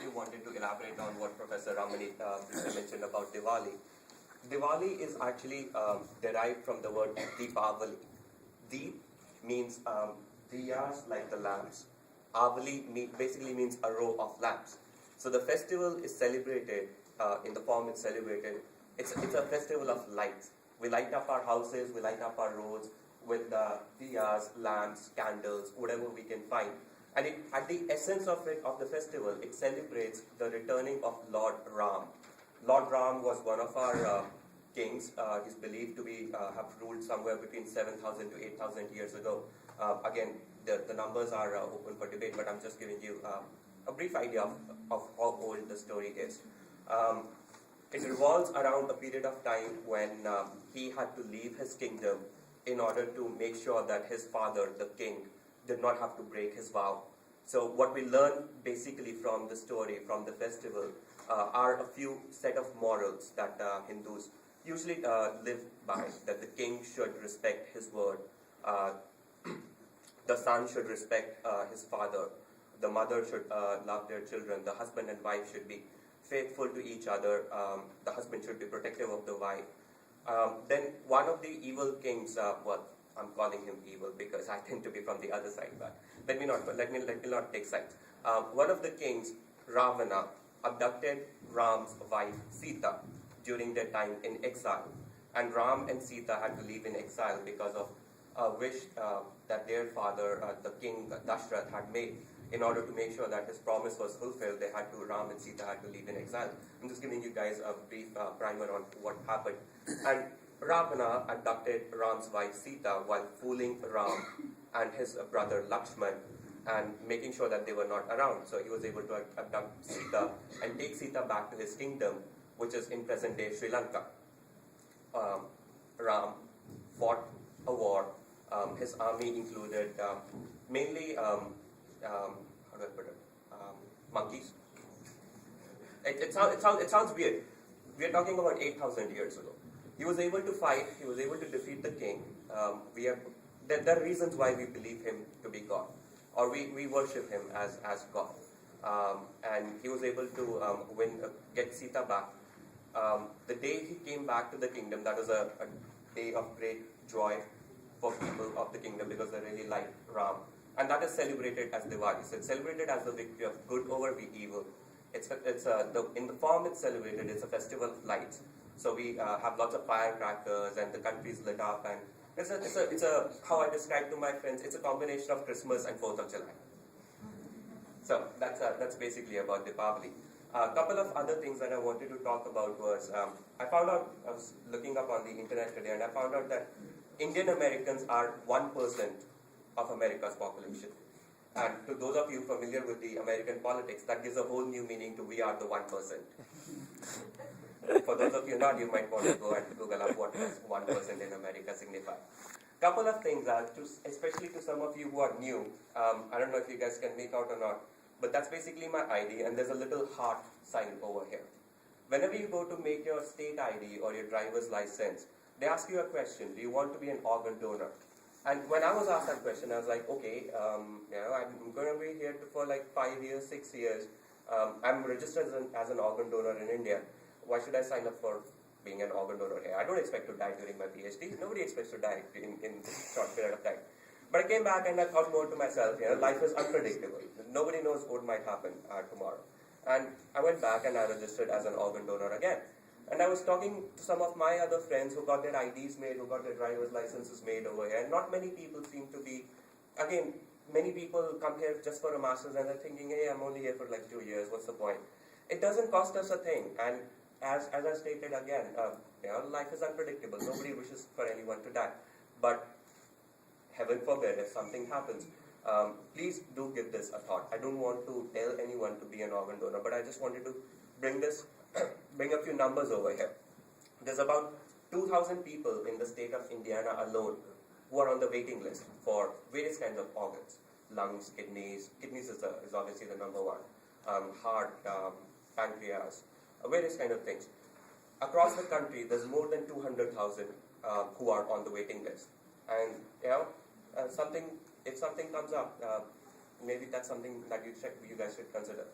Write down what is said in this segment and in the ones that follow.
actually wanted to elaborate on what Professor Ramani mentioned about Diwali. Diwali is actually derived from the word Deepavali. Deep means diyas, like the lamps. Avali basically means a row of lamps. So the festival is celebrated in the form it's celebrated. It's a festival of lights. We light up our houses, we light up our roads with diyas, lamps, candles, whatever we can find. And at the essence of the festival, it celebrates the returning of Lord Ram. Lord Ram was one of our kings. He's believed to have ruled somewhere between 7,000 to 8,000 years ago. Again, the numbers are open for debate, but I'm just giving you a brief idea of how old the story is. It revolves around a period of time when he had to leave his kingdom in order to make sure that his father, the king, did not have to break his vow. So what we learn basically from the story, from the festival, are a few set of morals that Hindus usually live by, that the king should respect his word, the son should respect his father, the mother should love their children, the husband and wife should be faithful to each other, the husband should be protective of the wife. Then one of the evil kings, well, I'm calling him evil because I tend to be from the other side, but let me not take sides. One of the kings, Ravana, abducted Ram's wife Sita during their time in exile, and Ram and Sita had to leave in exile because of a wish that their father, the king Dashrath, had made. In order to make sure that his promise was fulfilled, Ram and Sita had to leave in exile. I'm just giving you guys a brief primer on what happened. And Ravana abducted Ram's wife Sita while fooling Ram and his brother Lakshman and making sure that they were not around. So he was able to abduct Sita and take Sita back to his kingdom, which is in present-day Sri Lanka. Ram fought a war. His army included mainly, how do I put it, monkeys. It sounds weird. We are talking about 8,000 years ago. He was able to fight, he was able to defeat the king. There are reasons why we believe him to be God, or we worship him as God. And he was able to get Sita back. The day he came back to the kingdom, that was a day of great joy for people of the kingdom because they really liked Ram. And that is celebrated as Diwali. So it's celebrated as the victory of good over the evil. In the form it's celebrated, it's a festival of lights. So we have lots of firecrackers and the country is lit up, and it's a how I describe to my friends, it's a combination of Christmas and 4th of July. So that's basically about Deepavali. A couple of other things that I wanted to talk about was, I was looking up on the internet today, and I found out that Indian Americans are 1% of America's population. And to those of you familiar with the American politics, that gives a whole new meaning to we are the 1%. For those of you not, you might want to go and Google up what does 1% in America signify. Couple of things, especially to some of you who are new, I don't know if you guys can make out or not, but that's basically my ID, and there's a little heart sign over here. Whenever you go to make your state ID or your driver's license, they ask you a question: do you want to be an organ donor? And when I was asked that question, I was like, okay, I'm going to be here for like 5 years, 6 years. I'm registered as an organ donor in India. Why should I sign up for being an organ donor here? I don't expect to die during my PhD. Nobody expects to die in this short period of time. But I came back and I thought more to myself, life is unpredictable. Nobody knows what might happen tomorrow. And I went back and I registered as an organ donor again. And I was talking to some of my other friends who got their IDs made, who got their driver's licenses made over here. And not many people seem to be, again, many people come here just for a master's and they're thinking, hey, I'm only here for like 2 years, what's the point? It doesn't cost us a thing. And as I stated again, life is unpredictable. Nobody wishes for anyone to die. But heaven forbid, if something happens, please do give this a thought. I don't want to tell anyone to be an organ donor, but I just wanted to bring a few numbers over here. There's about 2,000 people in the state of Indiana alone who are on the waiting list for various kinds of organs. Lungs, kidneys. Kidneys is obviously the number one. Heart, pancreas, various kind of things. Across the country, there's more than 200,000 who are on the waiting list. And if something comes up, maybe that's something that you guys should consider.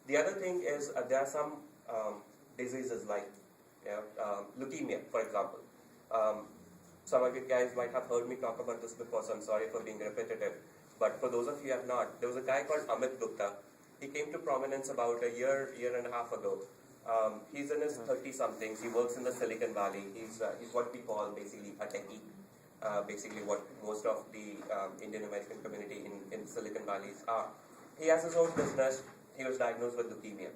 The other thing is there are some diseases like leukemia, for example. Some of you guys might have heard me talk about this before, so I'm sorry for being repetitive. But for those of you who have not, there was a guy called Amit Gupta. He came to prominence about a year and a half ago. He's in his 30-somethings. He works in the Silicon Valley. He's what we call basically a techie. Basically what most of the Indian American community in Silicon Valley are. He has his own business. He was diagnosed with leukemia.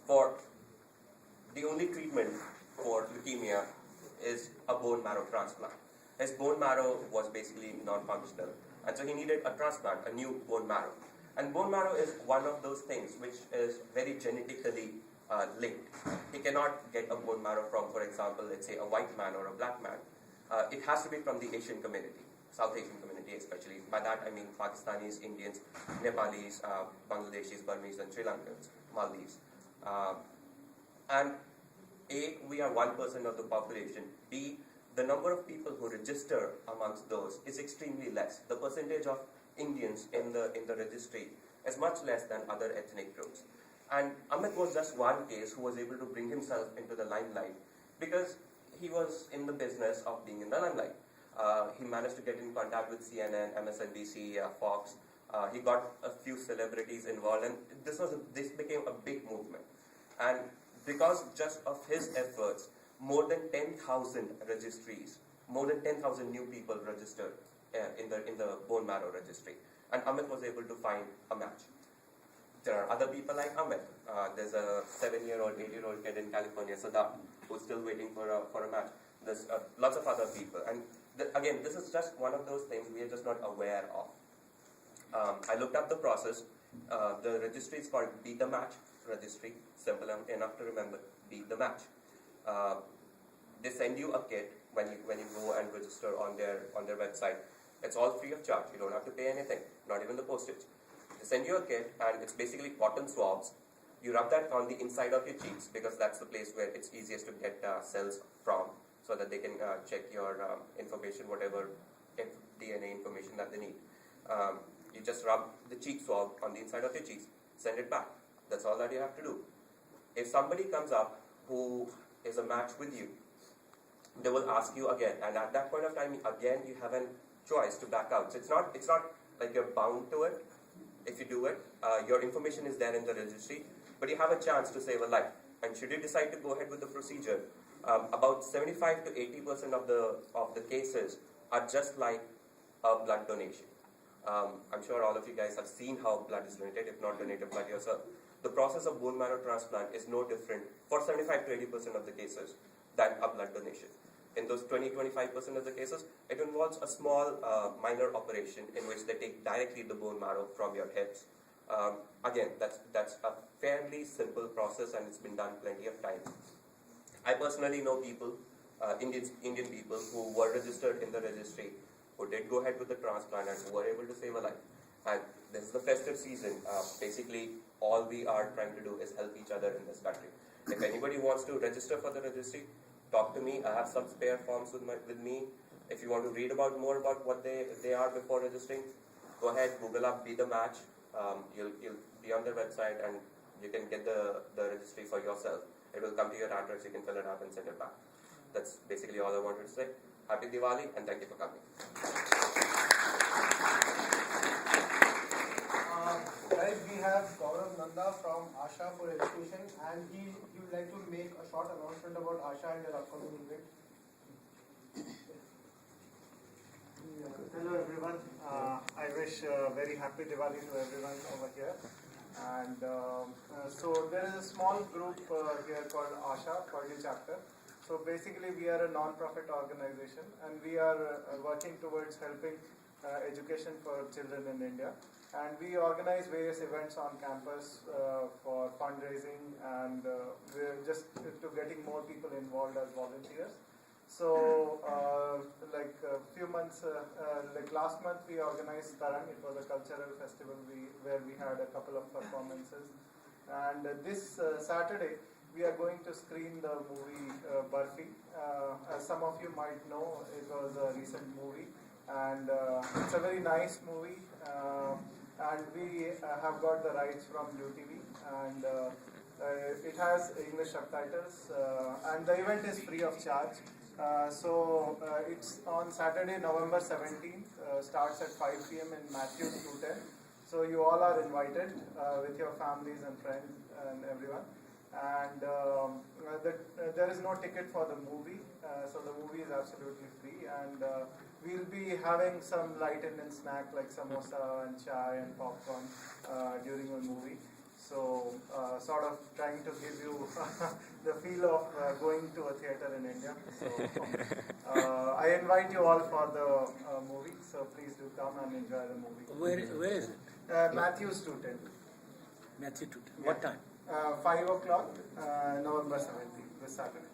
For the only treatment for leukemia is a bone marrow transplant. His bone marrow was basically non-functional, and so he needed a transplant, a new bone marrow. And bone marrow is one of those things which is very genetically linked. He cannot get a bone marrow from, for example, let's say a white man or a black man. It has to be from the Asian community, South Asian community especially. By that I mean Pakistanis, Indians, Nepalis, Bangladeshis, Burmese, and Sri Lankans, Maldives. And A, we are 1% of the population. B, the number of people who register amongst those is extremely less. The percentage of Indians in the registry is much less than other ethnic groups. And Amit was just one case who was able to bring himself into the limelight because he was in the business of being in the limelight. He managed to get in contact with CNN, MSNBC, Fox. He got a few celebrities involved, and this became a big movement. And because just of his efforts, more than 10,000 registries, more than 10,000 new people registered in the bone marrow registry. And Amit was able to find a match. There are other people like Amit. There's a 7-year-old, 8-year-old kid in California, Siddharth, who's still waiting for a match. There's lots of other people. And again, this is just one of those things we are just not aware of. I looked up the process. The registry is called Be the Match registry. Simple enough to remember. Be the Match. They send you a kit when you go and register on their website. It's all free of charge. You don't have to pay anything, not even the postage. They send you a kit, and it's basically cotton swabs. You rub that on the inside of your cheeks because that's the place where it's easiest to get cells from, so that they can check your information, whatever DNA information that they need. You just rub the cheek swab on the inside of your cheeks, send it back. That's all that you have to do. If somebody comes up who is a match with you, they will ask you again, and at that point of time, again, you have a choice to back out. So it's not like you're bound to it. If you do it, your information is there in the registry, but you have a chance to save a life. And should you decide to go ahead with the procedure, about 75 to 80% of the cases are just like a blood donation. I'm sure all of you guys have seen how blood is donated, if not donated blood yourself. The process of bone marrow transplant is no different for 75 to 80% of the cases than a blood donation. In those 20-25% of the cases, it involves a small minor operation in which they take directly the bone marrow from your hips. Again, that's a fairly simple process, and it's been done plenty of times. I personally know people, Indian people who were registered in the registry, who did go ahead with the transplant and who were able to save a life. And this is the festive season. Basically, all we are trying to do is help each other in this country. If anybody wants to register for the registry, talk to me. I have some spare forms with me. If you want to read about more about what they are before registering, go ahead, Google up Be the Match. You'll be on their website, and you can get the registry for yourself. It will come to your address. You can fill it out and send it back. That's basically all I wanted to say. Happy Diwali, and thank you for coming. Guys, we have Gaurav Nanda from Asha for Education, and he would like to make a short announcement about Asha and their upcoming event. Hello everyone. I wish very happy Diwali to everyone over here. And so there is a small group here called Asha, Purdue chapter. So basically we are a non-profit organization, and we are working towards helping education for children in India. And we organize various events on campus for fundraising, and we're just to getting more people involved as volunteers. So, like a few months, like last month, we organized Tarang. It was a cultural festival where we had a couple of performances. And this Saturday, we are going to screen the movie Barfi. As some of you might know, it was a recent movie, and it's a very nice movie. and we have got the rights from UTV, and it has English subtitles, and the event is free of charge. It's on Saturday, November 17th, starts at 5 p.m. in Matthews 210. So you all are invited with your families and friends and everyone. And there is no ticket for the movie, so the movie is absolutely free. And we'll be having some light Indian snack like samosa and chai and popcorn during the movie. So, sort of trying to give you the feel of going to a theatre in India. So, I invite you all for the movie. So please do come and enjoy the movie. Where is it? Matthews 210. Matthew 2. What time? 5 o'clock, November 17th, this Saturday.